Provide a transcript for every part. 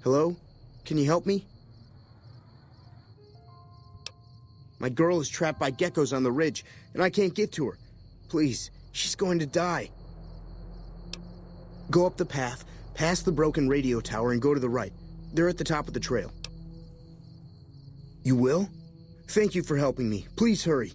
Hello? Can you help me? My girl is trapped by geckos on the ridge, and I can't get to her. Please, she's going to die. Go up the path, past the broken radio tower, and go to the right. They're at the top of the trail. You will? Thank you for helping me. Please hurry.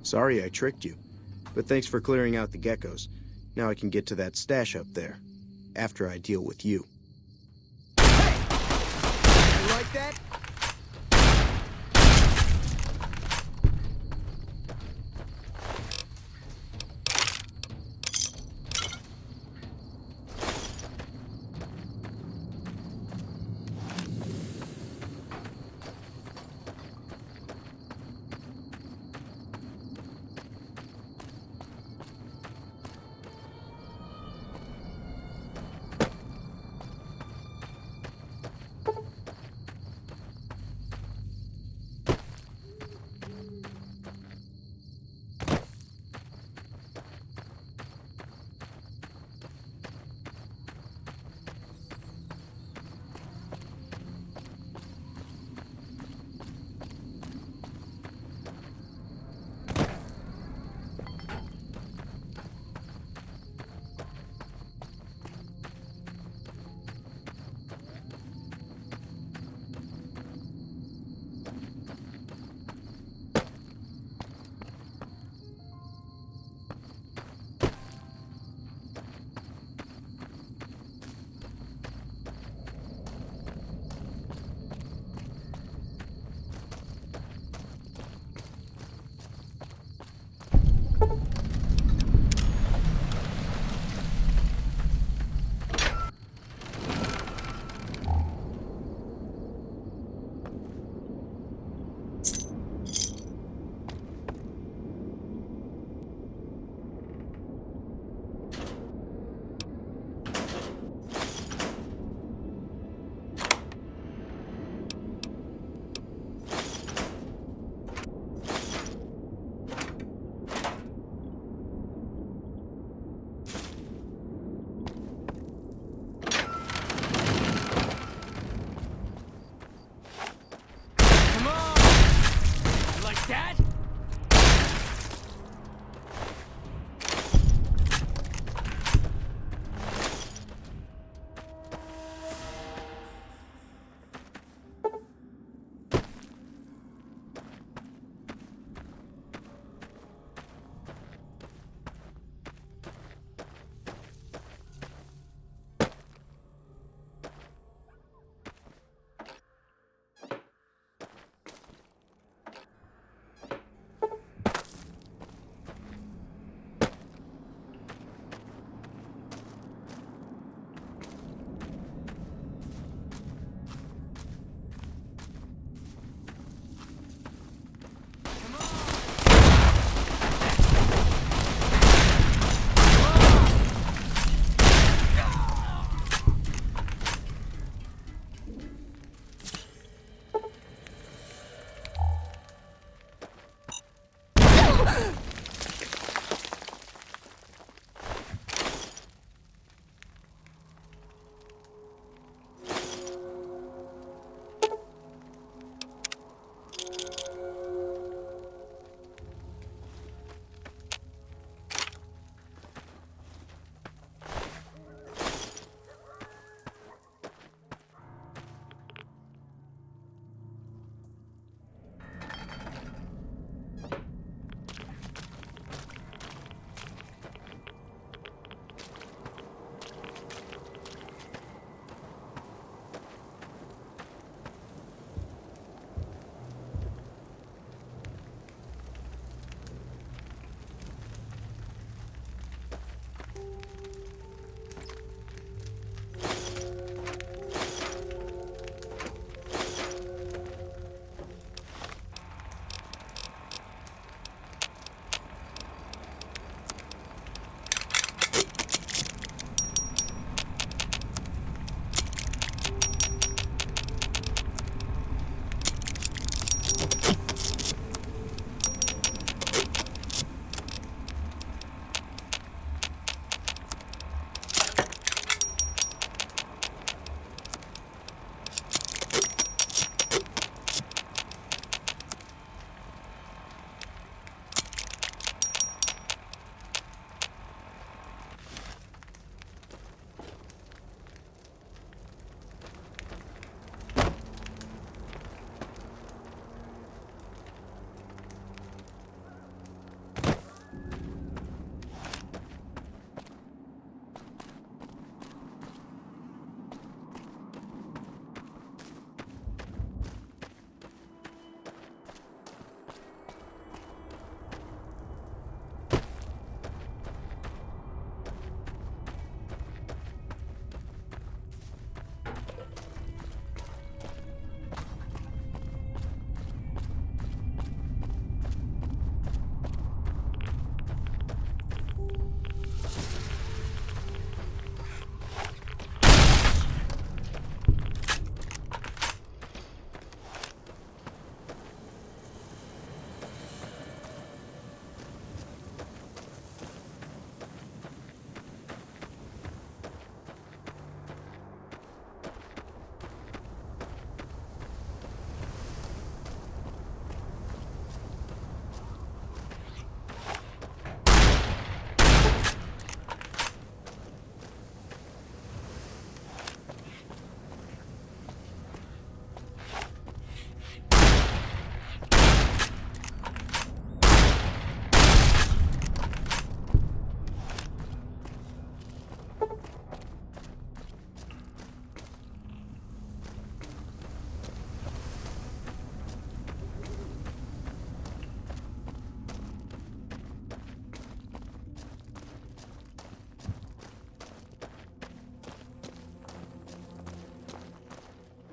Sorry I tricked you, but thanks for clearing out the geckos. Now I can get to that stash up there, after I deal with you. Hey! You like that?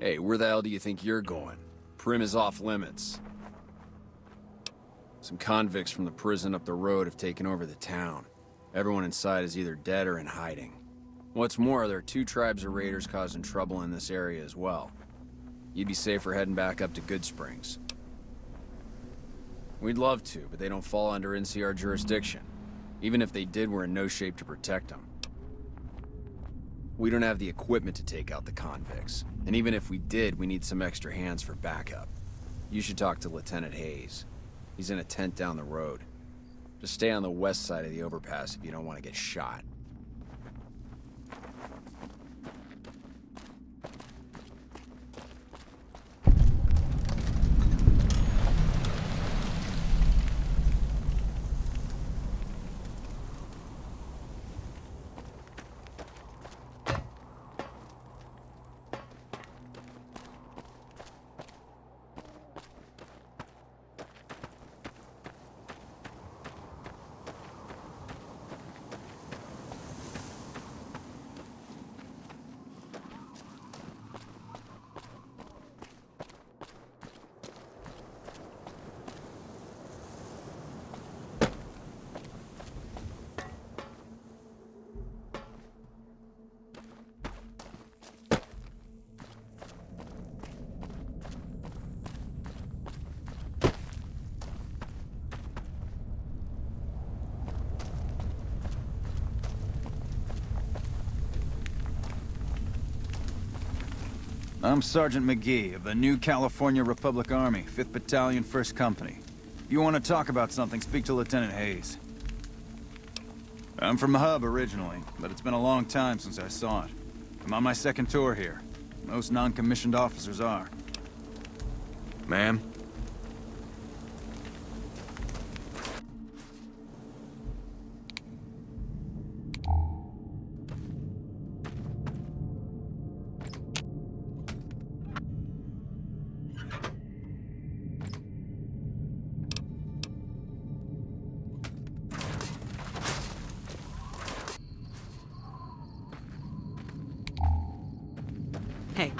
Hey, where the hell do you think you're going? Prim is off limits. Some convicts from the prison up the road have taken over the town. Everyone inside is either dead or in hiding. What's more, there are 2 tribes of raiders causing trouble in this area as well. You'd be safer heading back up to Goodsprings. We'd love to, but they don't fall under NCR jurisdiction. Even if they did, we're in no shape to protect them. We don't have the equipment to take out the convicts. And even if we did, we need some extra hands for backup. You should talk to Lieutenant Hayes. He's in a tent down the road. Just stay on the west side of the overpass if you don't want to get shot. I'm Sergeant McGee of the New California Republic Army, 5th Battalion, 1st Company. If you want to talk about something, speak to Lieutenant Hayes. I'm from the Hub originally, but it's been a long time since I saw it. I'm on my 2nd tour here. Most non-commissioned officers are. Ma'am? Hey.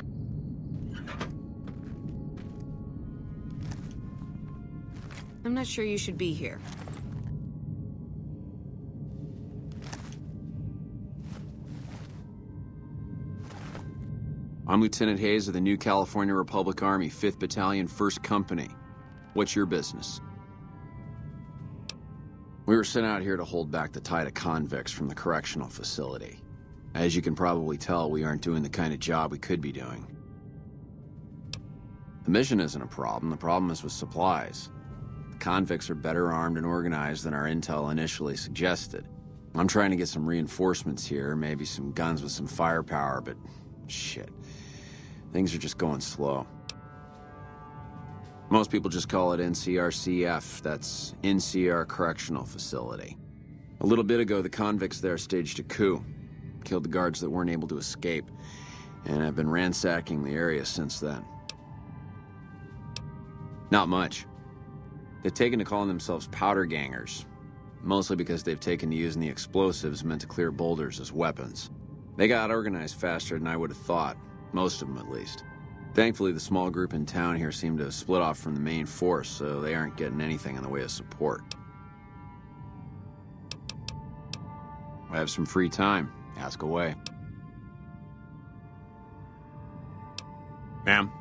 I'm not sure you should be here. I'm Lieutenant Hayes of the New California Republic Army, 5th Battalion, 1st Company. What's your business? We were sent out here to hold back the tide of convicts from the correctional facility. As you can probably tell, we aren't doing the kind of job we could be doing. The mission isn't a problem. The problem is with supplies. The convicts are better armed and organized than our intel initially suggested. I'm trying to get some reinforcements here, maybe some guns with some firepower, but shit. Things are just going slow. Most people just call it NCRCF. That's NCR Correctional Facility. A little bit ago, the convicts there staged a coup. Killed the guards that weren't able to escape, and I've been ransacking the area since then. Not much. They've taken to calling themselves powder gangers, mostly because they've taken to using the explosives meant to clear boulders as weapons. They got organized faster than I would have thought, most of them at least. Thankfully, the small group in town here seem to have split off from the main force, so they aren't getting anything in the way of support. I have some free time. Ask away. Ma'am?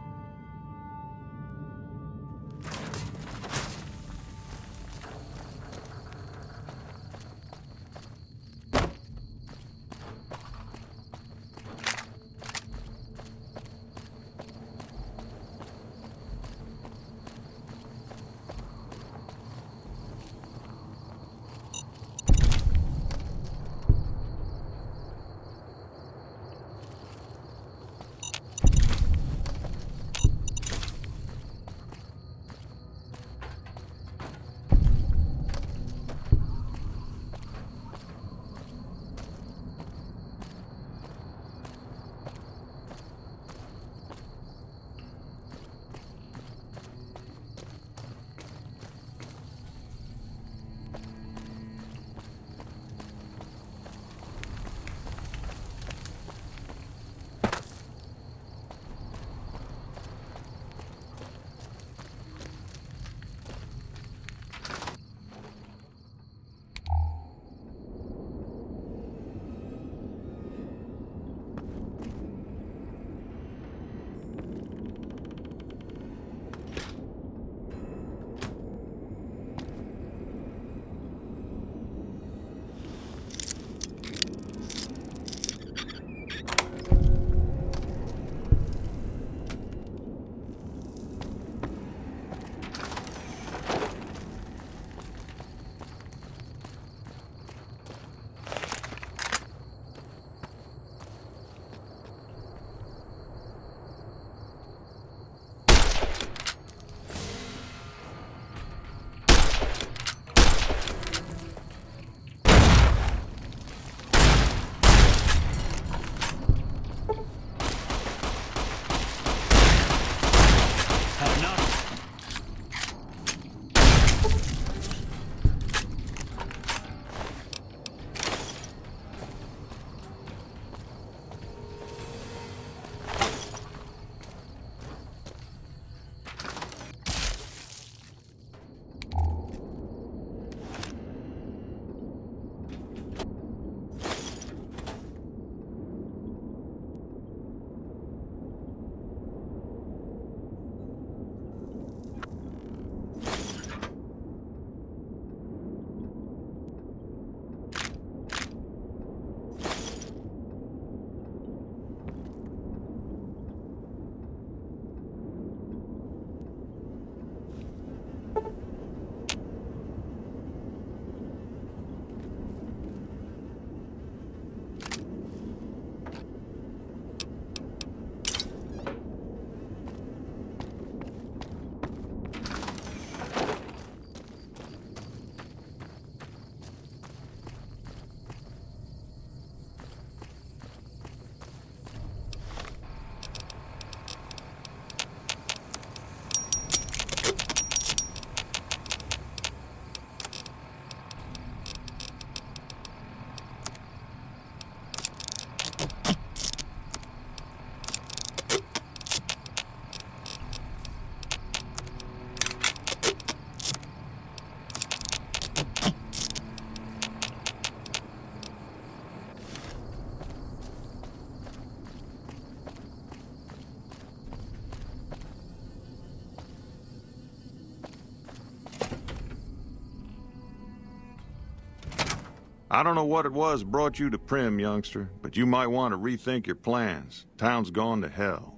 I don't know what it was brought you to Primm, youngster, but you might want to rethink your plans. Town's gone to hell.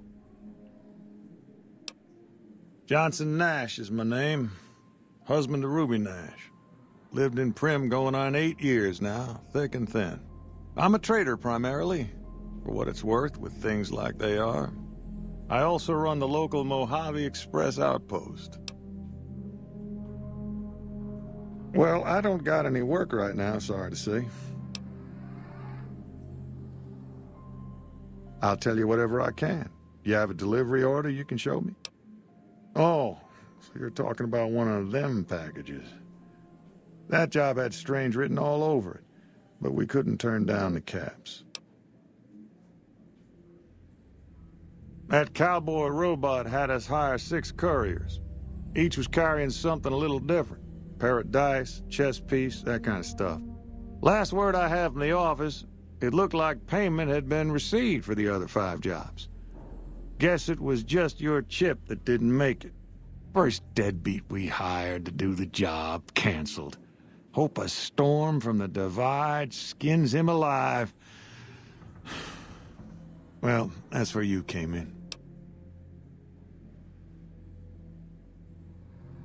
Johnson Nash is my name. Husband to Ruby Nash. Lived in Primm going on 8 years now, thick and thin. I'm a trader primarily, for what it's worth with things like they are. I also run the local Mojave Express outpost. Well, I don't got any work right now, sorry to say. I'll tell you whatever I can. You have a delivery order you can show me? Oh, so you're talking about one of them packages. That job had Strange written all over it, but we couldn't turn down the caps. That cowboy robot had us hire 6 couriers. Each was carrying something a little different. Pair of dice, chess piece, that kind of stuff. Last word I have from the office, it looked like payment had been received for the other 5 jobs. Guess it was just your chip that didn't make it. First deadbeat we hired to do the job canceled. Hope a storm from the Divide skins him alive. Well, that's where you came in.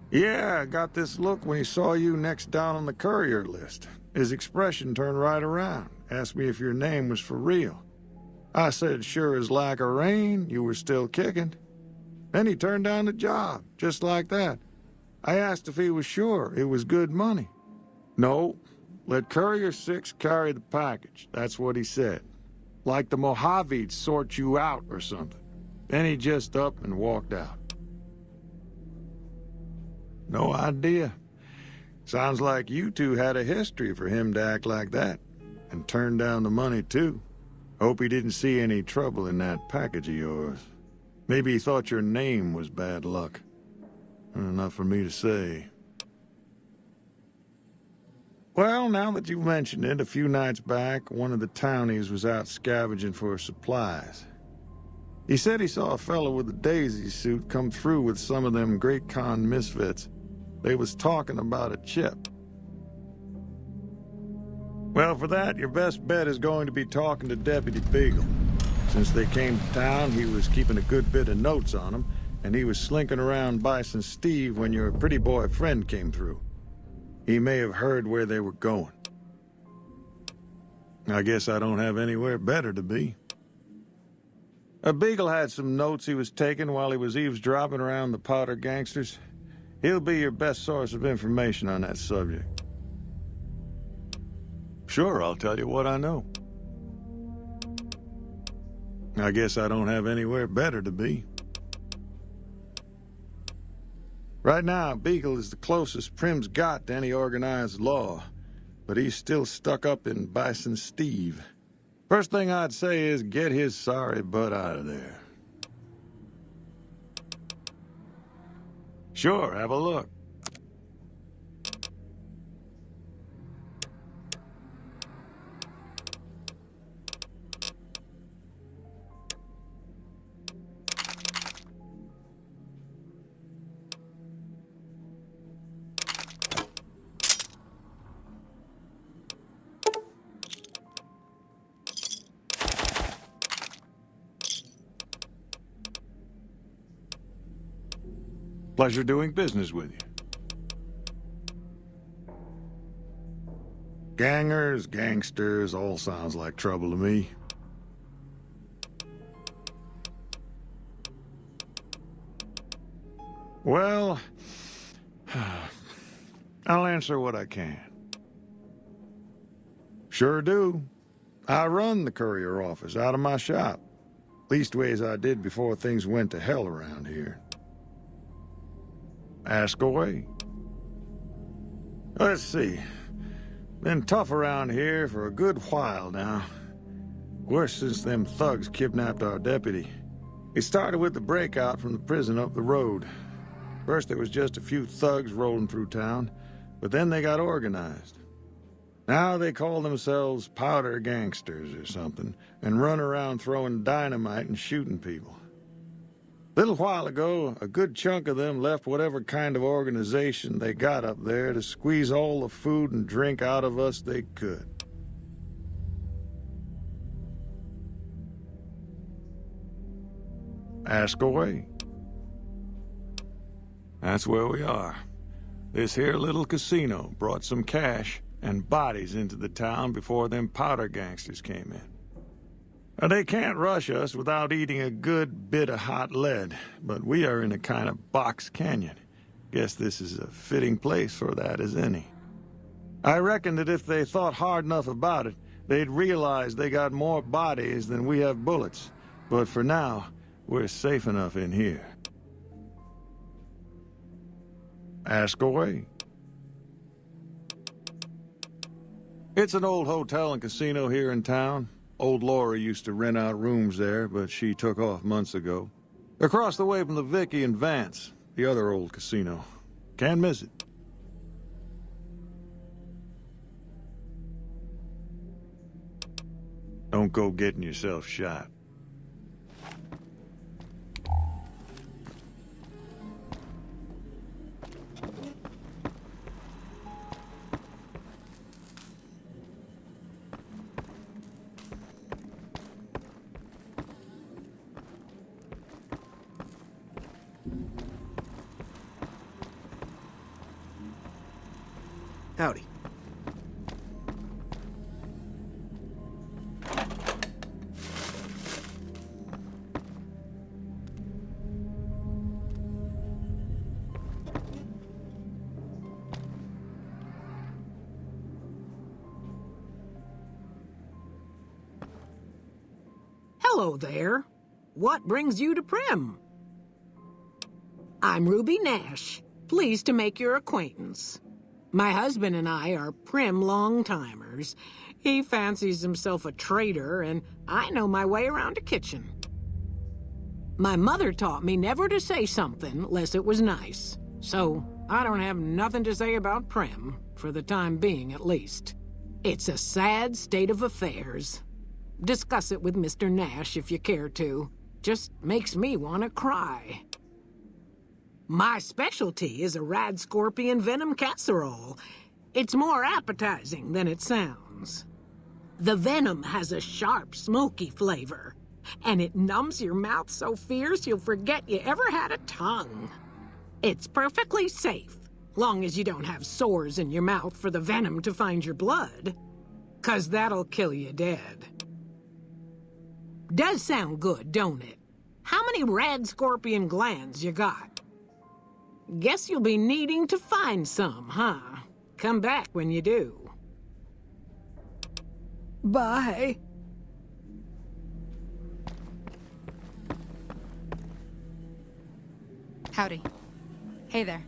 Yeah, I got this look when he saw you next down on the courier list. His expression turned right around, asked me if your name was for real. I said sure as lack of rain, you were still kicking. Then he turned down the job, just like that. I asked if he was sure it was good money. No, let Courier 6 carry the package, that's what he said. Like the Mojave'd sort you out or something. Then he just up and walked out. No idea. Sounds like you two had a history for him to act like that. And turn down the money, too. Hope he didn't see any trouble in that package of yours. Maybe he thought your name was bad luck. Enough for me to say. Well, now that you've mentioned it, a few nights back, one of the townies was out scavenging for supplies. He said he saw a fellow with a daisy suit come through with some of them Great Khan misfits. They was talking about a chip. Well, for that, your best bet is going to be talking to Deputy Beagle. Since they came to town, he was keeping a good bit of notes on them, and he was slinking around Bison Steve when your pretty boy friend came through. He may have heard where they were going. I guess I don't have anywhere better to be. Beagle had some notes he was taking while he was eavesdropping around the Powder gangsters. He'll be your best source of information on that subject. Sure, I'll tell you what I know. I guess I don't have anywhere better to be. Right now, Beagle is the closest Primm's got to any organized law, but he's still stuck up in Bison Steve. First thing I'd say is get his sorry butt out of there. Sure, have a look. Pleasure doing business with you. Gangers, gangsters, all sounds like trouble to me. Well, I'll answer what I can. Sure do. I run the courier office out of my shop. Leastways I did before things went to hell around here. Ask away. Let's see. Been tough around here for a good while now. Worse since them thugs kidnapped our deputy. It started with the breakout from the prison up the road. First there was just a few thugs rolling through town, but then they got organized. Now they call themselves Powder Gangsters or something, and run around throwing dynamite and shooting people. Little while ago, a good chunk of them left whatever kind of organization they got up there to squeeze all the food and drink out of us they could. Ask away. That's where we are. This here little casino brought some cash and bodies into the town before them powder gangsters came in. Now, they can't rush us without eating a good bit of hot lead, but we are in a kind of box canyon. Guess this is a fitting place for that as any. I reckon that if they thought hard enough about it, they'd realize they got more bodies than we have bullets. But for now, we're safe enough in here. Ask away. It's an old hotel and casino here in town. Old Laura used to rent out rooms there, but she took off months ago. Across the way from the Vicky and Vance, the other old casino. Can't miss it. Don't go getting yourself shot. Howdy. Hello there. What brings you to Primm? I'm Ruby Nash. Pleased to make your acquaintance. My husband and I are Primm long-timers. He fancies himself a trader, and I know my way around a kitchen. My mother taught me never to say something unless it was nice. So, I don't have nothing to say about Primm, for the time being at least. It's a sad state of affairs. Discuss it with Mr. Nash if you care to. Just makes me want to cry. My specialty is a rad scorpion venom casserole. It's more appetizing than it sounds. The venom has a sharp, smoky flavor, and it numbs your mouth so fierce you'll forget you ever had a tongue. It's perfectly safe, long as you don't have sores in your mouth for the venom to find your blood, 'cause that'll kill you dead. Does sound good, don't it? How many rad scorpion glands you got? Guess you'll be needing to find some, huh? Come back when you do. Bye. Howdy. Hey there.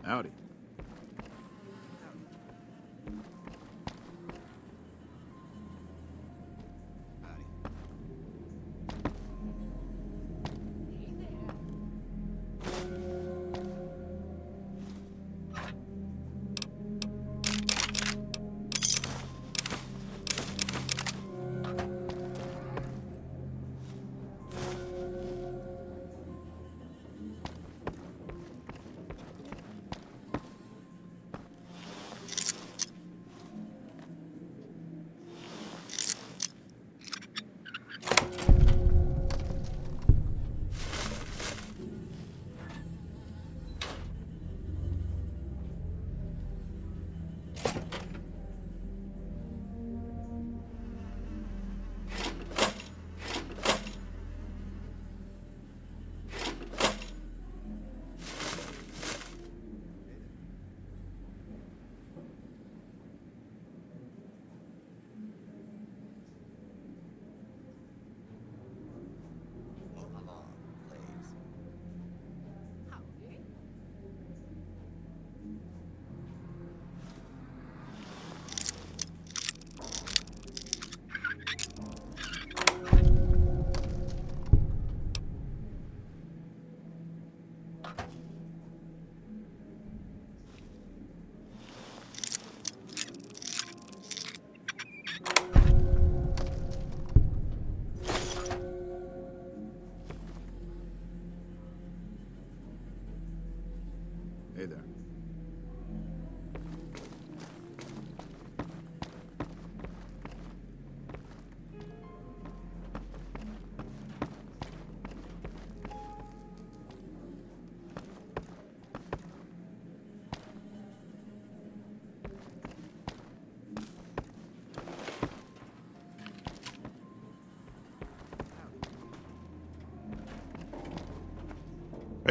Howdy.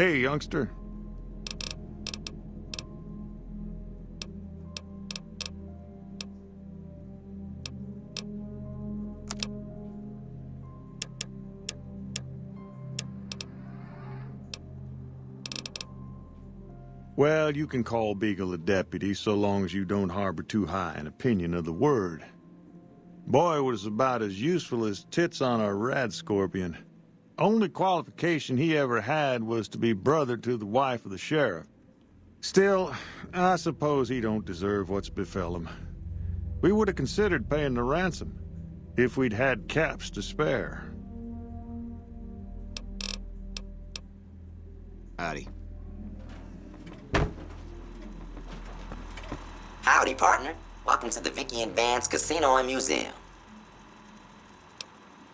Hey, youngster. Well, you can call Beagle a deputy so long as you don't harbor too high an opinion of the word. Boy was about as useful as tits on a rad scorpion. Only qualification he ever had was to be brother to the wife of the sheriff. Still, I suppose he don't deserve what's befell him. We would have considered paying the ransom, if we'd had caps to spare. Howdy. Howdy, partner. Welcome to the Vicky and Vance Casino and Museum.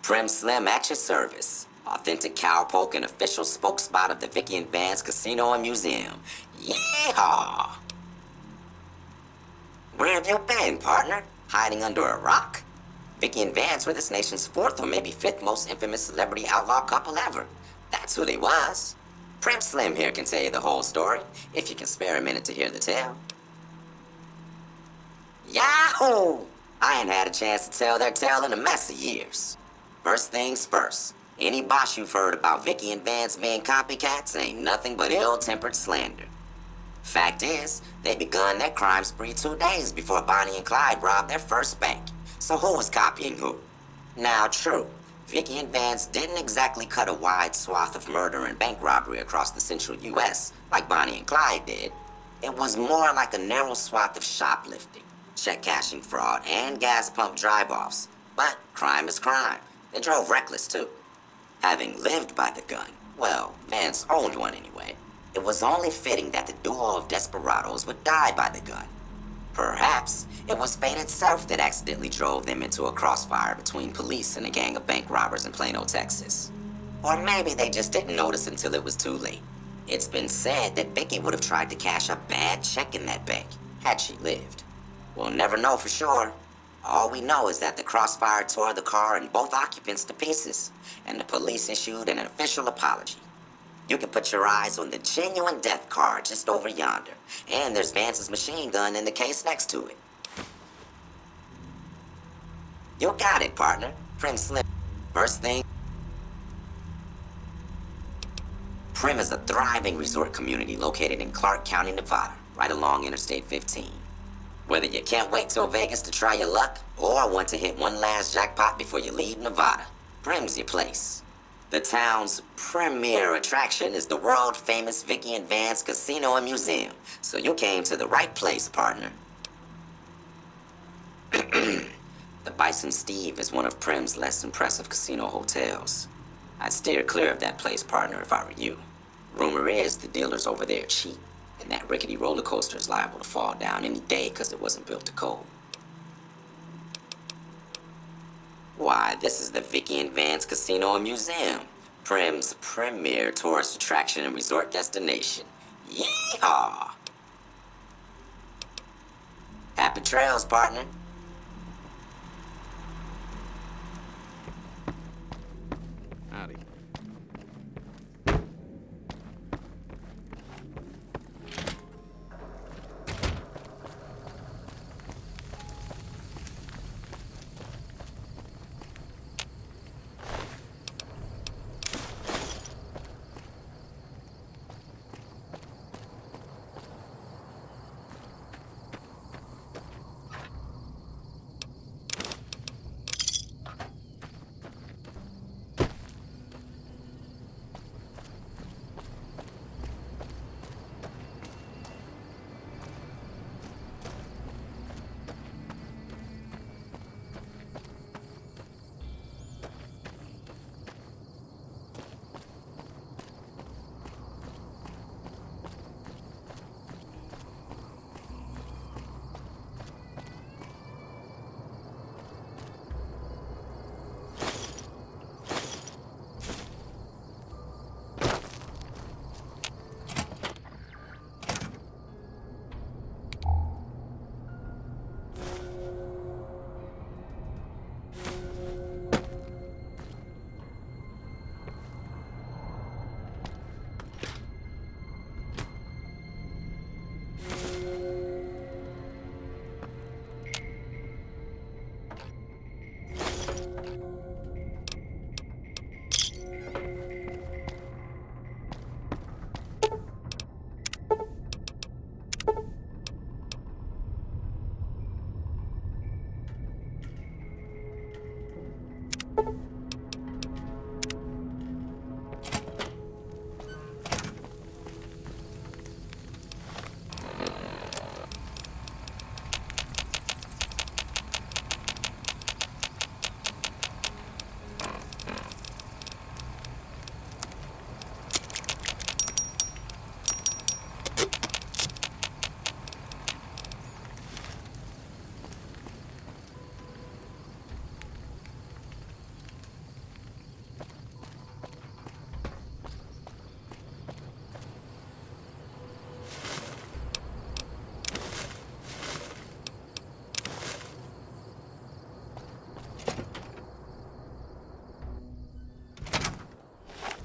Prim Slim at your service. Authentic cowpoke and official spokesspot of the Vicky and Vance Casino and Museum. Yeehaw! Where have you been, partner? Hiding under a rock? Vicky and Vance were this nation's fourth or maybe fifth most infamous celebrity outlaw couple ever. That's who they was. Prim Slim here can tell you the whole story, if you can spare a minute to hear the tale. Yahoo! I ain't had a chance to tell their tale in a mess of years. First things first, any boss you've heard about Vicky and Vance being copycats ain't nothing but ill-tempered slander. Fact is, they begun their crime spree 2 days before Bonnie and Clyde robbed their first bank. So who was copying who? Now true, Vicky and Vance didn't exactly cut a wide swath of murder and bank robbery across the central US like Bonnie and Clyde did. It was more like a narrow swath of shoplifting, check cashing fraud, and gas pump drive-offs. But crime is crime. They drove reckless, too. Having lived by the gun, well, Vance owned one anyway, it was only fitting that the duo of desperados would die by the gun. Perhaps it was fate itself that accidentally drove them into a crossfire between police and a gang of bank robbers in Plano, Texas. Or maybe they just didn't notice until it was too late. It's been said that Vicky would have tried to cash a bad check in that bank, had she lived. We'll never know for sure. All we know is that the crossfire tore the car and both occupants to pieces, and the police issued an official apology. You can put your eyes on the genuine death car just over yonder, and there's Vance's machine gun in the case next to it. You got it, partner. Prim Slim. First thing, Prim is a thriving resort community located in Clark County, Nevada, right along Interstate 15. Whether you can't wait till Vegas to try your luck, or want to hit one last jackpot before you leave Nevada, Prim's your place. The town's premier attraction is the world-famous Vicky and Vance Casino and Museum, so you came to the right place, partner. The Bison Steve is one of Prim's less impressive casino hotels. I'd steer clear of that place, partner, if I were you. Rumor is the dealers over there cheat, and that rickety roller coaster is liable to fall down any day because it wasn't built to code. Why, this is the Vicky and Vance Casino and Museum, Prim's premier tourist attraction and resort destination. Yeehaw! Happy trails, partner. Howdy.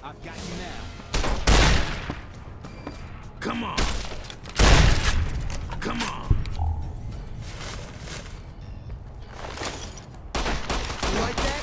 I've got you now. Come on. Come on. You like that?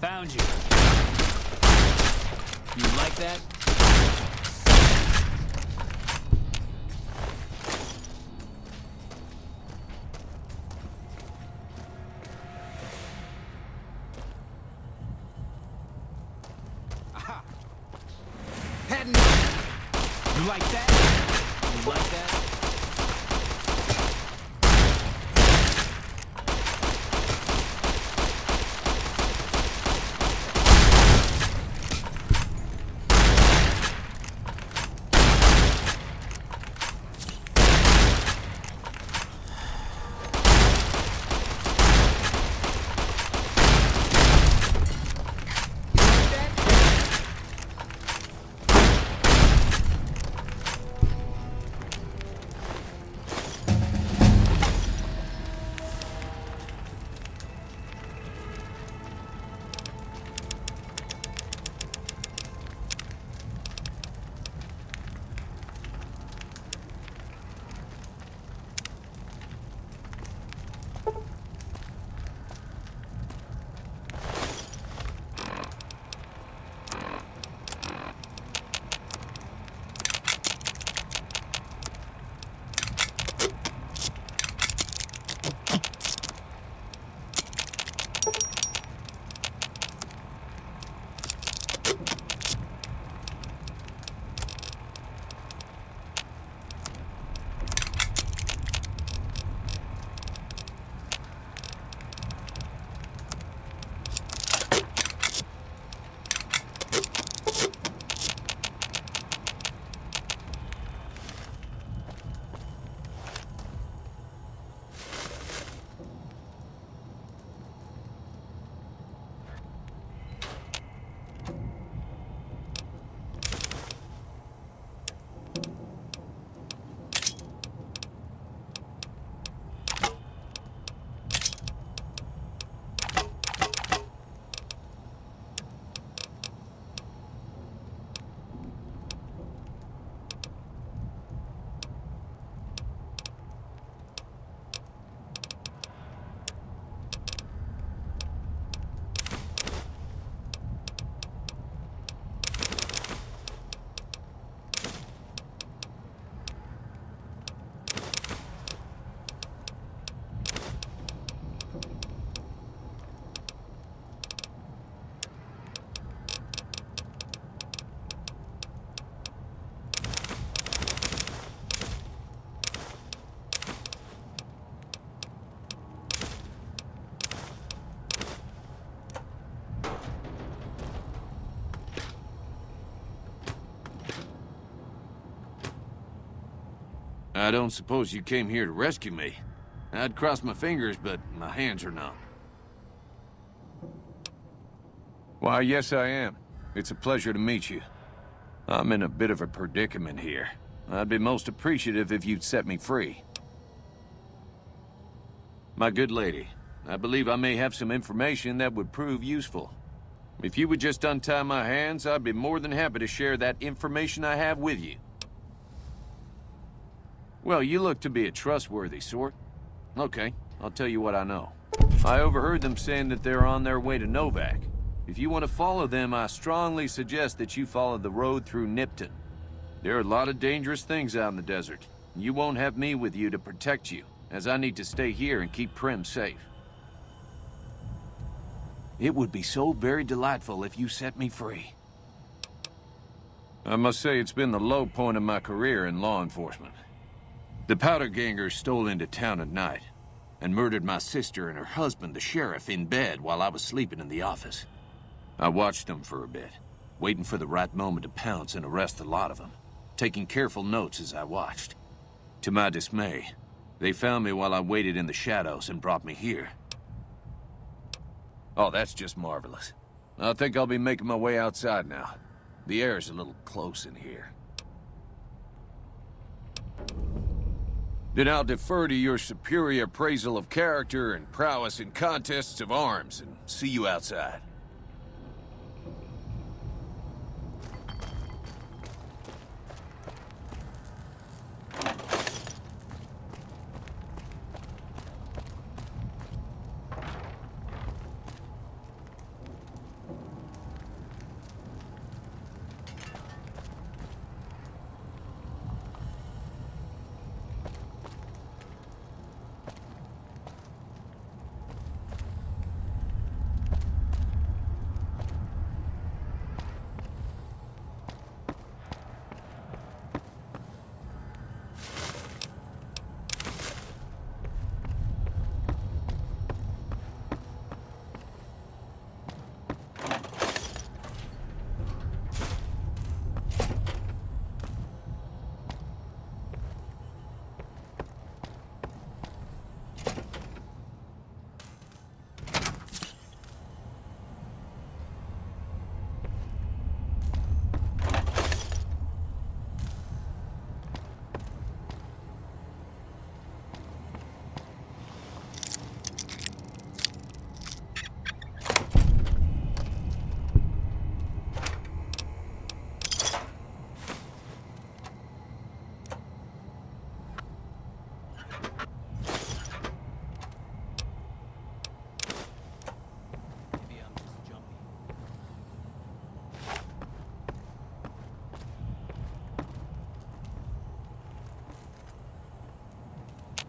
Found you. You like that? Aha. Heading. You like that? You like that? I don't suppose you came here to rescue me. I'd cross my fingers, but my hands are numb. Why, yes I am. It's a pleasure to meet you. I'm in a bit of a predicament here. I'd be most appreciative if you'd set me free. My good lady, I believe I may have some information that would prove useful. If you would just untie my hands, I'd be more than happy to share that information I have with you. Well, you look to be a trustworthy sort. Okay, I'll tell you what I know. I overheard them saying that they're on their way to Novak. If you want to follow them, I strongly suggest that you follow the road through Nipton. There are a lot of dangerous things out in the desert. You won't have me with you to protect you, as I need to stay here and keep Primm safe. It would be so very delightful if you set me free. I must say it's been the low point of my career in law enforcement. The Powder Gangers stole into town at night and murdered my sister and her husband, the sheriff, in bed while I was sleeping in the office. I watched them for a bit, waiting for the right moment to pounce and arrest the lot of them, taking careful notes as I watched. To my dismay, they found me while I waited in the shadows and brought me here. Oh, that's just marvelous. I think I'll be making my way outside now. The air's a little close in here. Then I'll defer to your superior appraisal of character and prowess in contests of arms, and see you outside.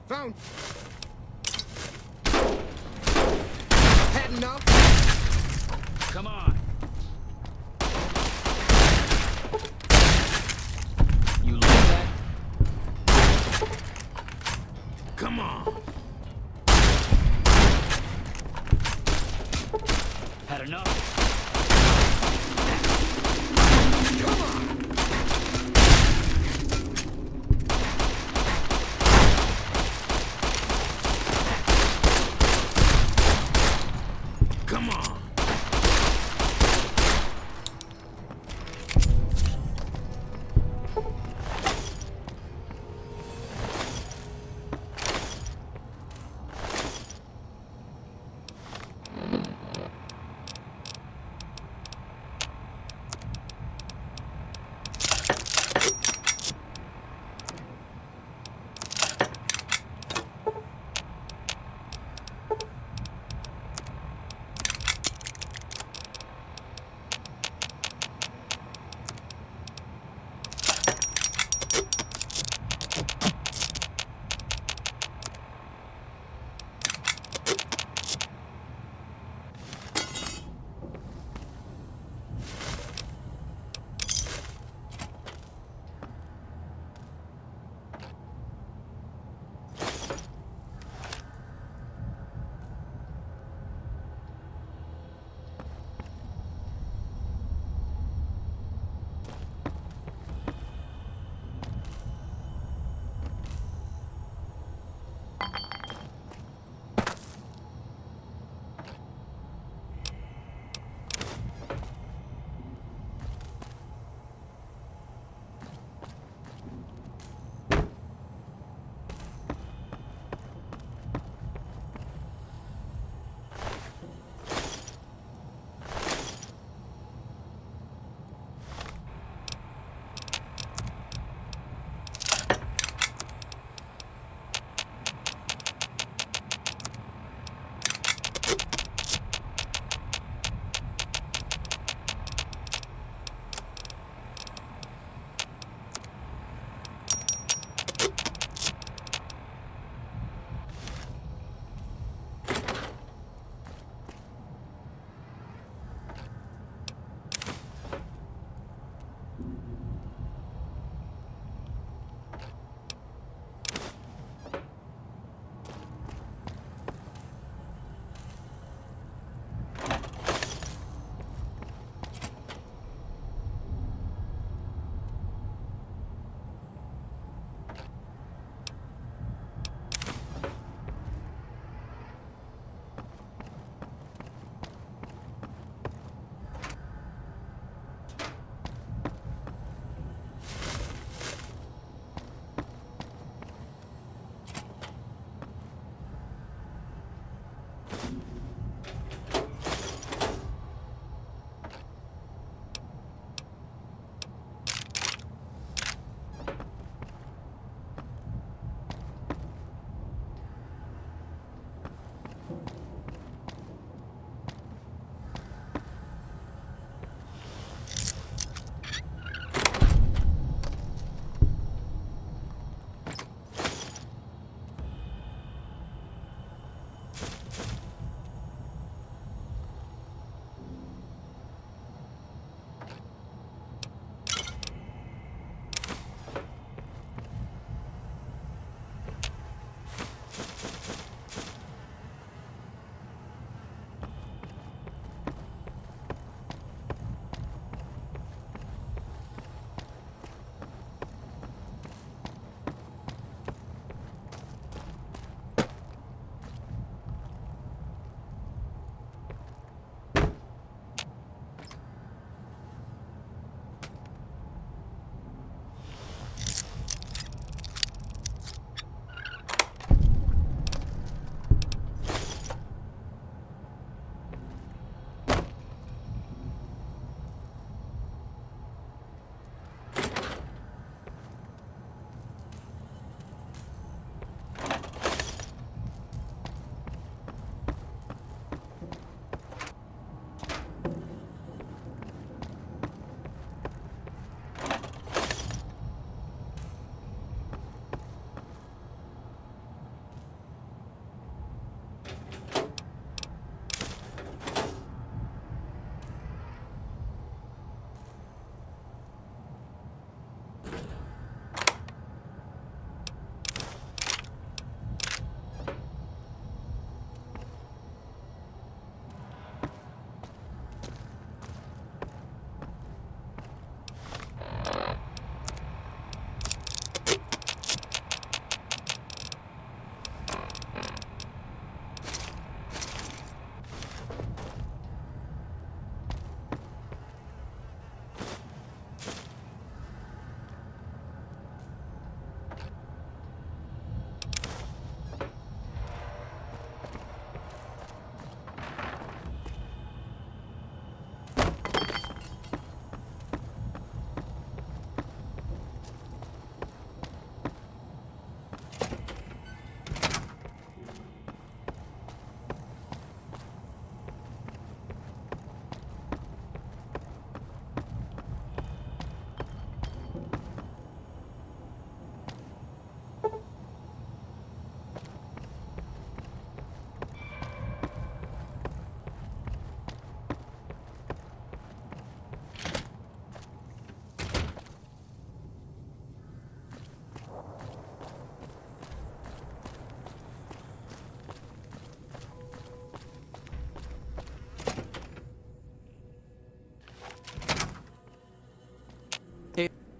Found. Had enough. Come on. You like that? Come on. Had enough? Come on.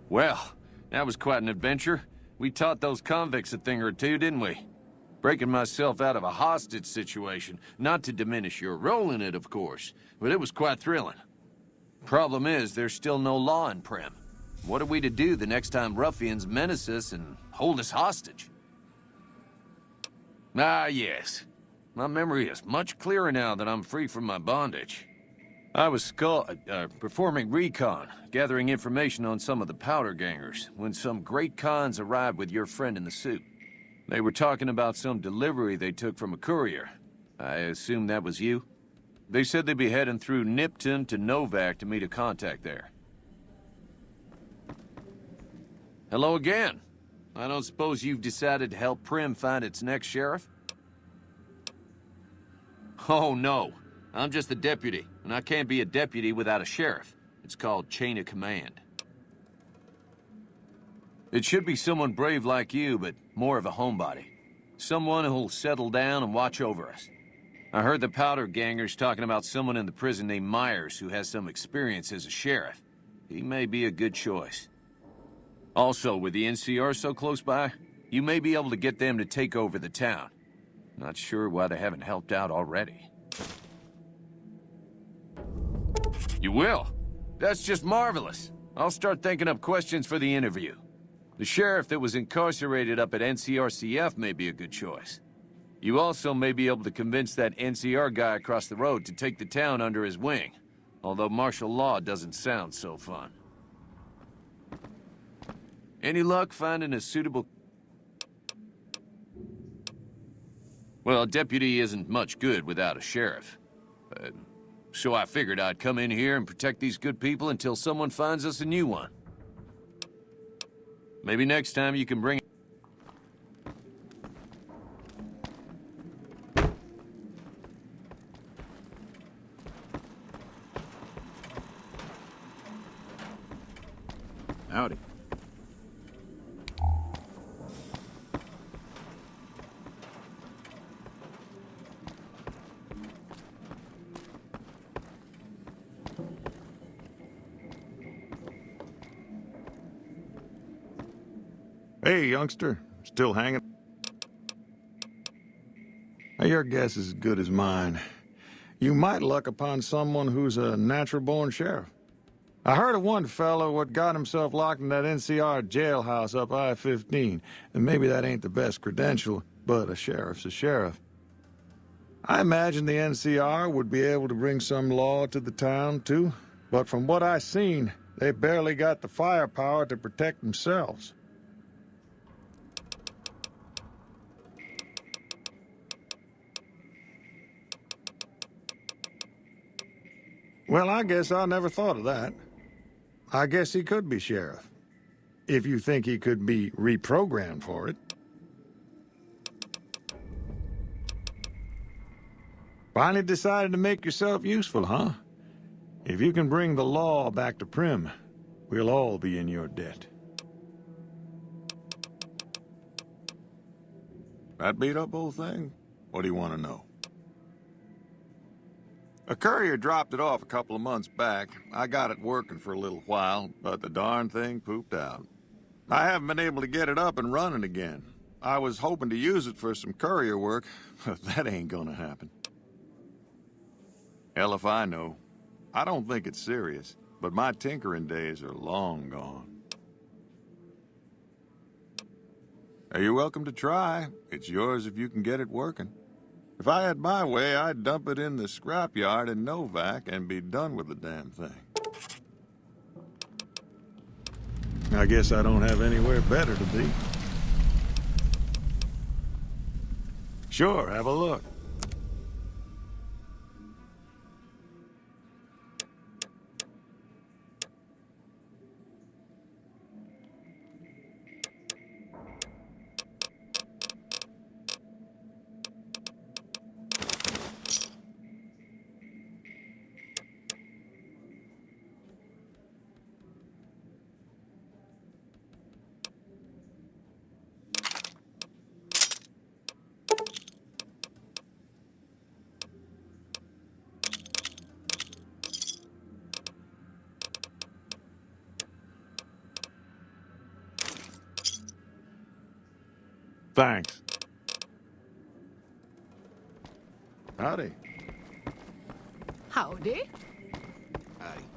Well, that was quite an adventure. We taught those convicts a thing or two, didn't we? Breaking myself out of a hostage situation, not to diminish your role in it, of course, but it was quite thrilling. Problem is, there's still no law in Primm. What are we to do the next time ruffians menace us and hold us hostage? Ah, yes. My memory is much clearer now that I'm free from my bondage. I was performing recon, gathering information on some of the powder gangers, when some great cons arrived with your friend in the suit. They were talking about some delivery they took from a courier. I assume that was you? They said they'd be heading through Nipton to Novak to meet a contact there. Hello again. I don't suppose you've decided to help Primm find its next sheriff? Oh, no. I'm just the deputy, and I can't be a deputy without a sheriff. It's called chain of command. It should be someone brave like you, but more of a homebody. Someone who'll settle down and watch over us. I heard the powder gangers talking about someone in the prison named Myers who has some experience as a sheriff. He may be a good choice. Also, with the NCR so close by, you may be able to get them to take over the town. Not sure why they haven't helped out already. You will? That's just marvelous. I'll start thinking up questions for the interview. The sheriff that was incarcerated up at NCRCF may be a good choice. You also may be able to convince that NCR guy across the road to take the town under his wing. Although martial law doesn't sound so fun. Any luck finding a suitable... Well, a deputy isn't much good without a sheriff. So I figured I'd come in here and protect these good people until someone finds us a new one. Maybe next time you can bring... Howdy. Hey, youngster. Still hanging? Now, your guess is as good as mine. You might luck upon someone who's a natural-born sheriff. I heard of one fellow what got himself locked in that NCR jailhouse up I-15, and maybe that ain't the best credential, but a sheriff's a sheriff. I imagine the NCR would be able to bring some law to the town, too, but from what I seen, they barely got the firepower to protect themselves. Well, I guess I never thought of that. I guess he could be sheriff. If you think he could be reprogrammed for it. Finally decided to make yourself useful, huh? If you can bring the law back to Primm, we'll all be in your debt. That beat up old thing? What do you want to know? A courier dropped it off a couple of months back. I got it working for a little while, but the darn thing pooped out. I haven't been able to get it up and running again. I was hoping to use it for some courier work, but that ain't gonna happen. Hell if I know. I don't think it's serious, but my tinkering days are long gone. You're welcome to try. It's yours if you can get it working. If I had my way, I'd dump it in the scrapyard in Novak and be done with the damn thing. I guess I don't have anywhere better to be. Sure, have a look. Thanks. Howdy. Howdy. Howdy.